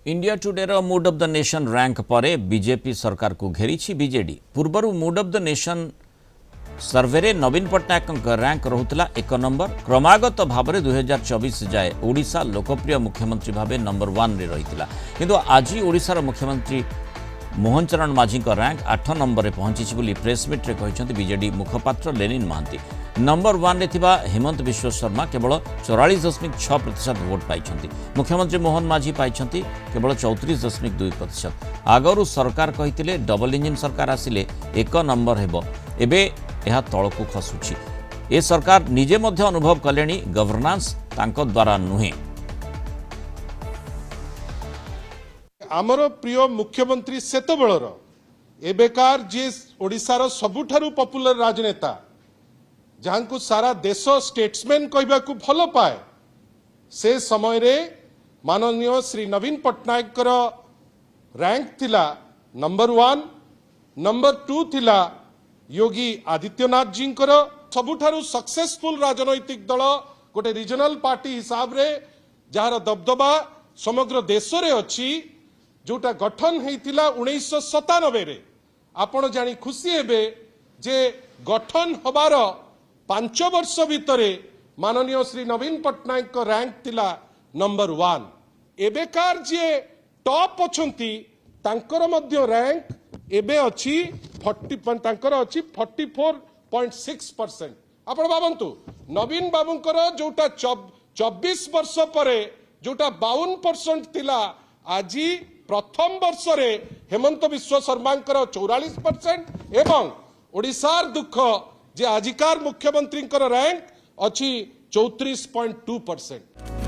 India Today रो mood of the nation rank परे BJP सरकार को घेरी बीजेडी पूर्वर mood of the nation survey रे नवीन पट्टनायक रैंक रोला 1 नंबर क्रमागत भाव में 2024 जाए ओडिशा लोकप्रिय मुख्यमंत्री भाव नंबर 1 रे रही किंतु आज ओडिशार मुख्यमंत्री मोहन चरण माझी रैंक 8 नंबर में पहुंची प्रेसमिट रे कहते बीजेडी मुखपात्र लेनिन महांती नंबर 1 रे थिबा हेमंत विश्व शर्मा केवल 44.6% भोट पाई मुख्यमंत्री मोहन माझी पाई केवल 34.2%। आगरू सरकार कही डबल इंजिन सरकार आसिले 1 नंबर हेबो एबे यह तलकू खसुची ए सरकार निजे मध्य अनुभव कले गवर्नांस तांको द्वारा नुहे। आमर प्रिय मुख्यमंत्री सेतबेलर एबेकार जे ओडिशार सबुठारु पॉपुलर राजनेता जहां को सारा देश स्टेट्समैन कहबा को भल पाए से समय रे माननीय श्री नवीन पट्टनायक रैंक थिला नंबर 1 नंबर 2 थिला योगी आदित्यनाथ जी सबुठारु सक्सेसफुल राजनैतिक दल गोटे रिजनल पार्टी हिसाब रे जार दबदबा समग्र देश रे अछि जोटा गठन हेतिला 1997 रे आपण जानी खुशी हेबे जे गठन हबार 5 वर्ष भितरे माननीय श्री नवीन पट्टनायक रैंक थिला नंबर 1 एबेकार जे टॉप अछंती तांकर मध्य रैंक एबे अछि 44.6%। आपण भावंतु नवीन बाबूंकर जोटा 24 वर्ष परे जोटा 52% थिला आजी प्रथम वर्ष रे हेमंत विश्व शर्मांकर 44% एवं ओडिशार दुख जे आजिकार मुख्यमंत्री रैंक अच्छी 34.2%।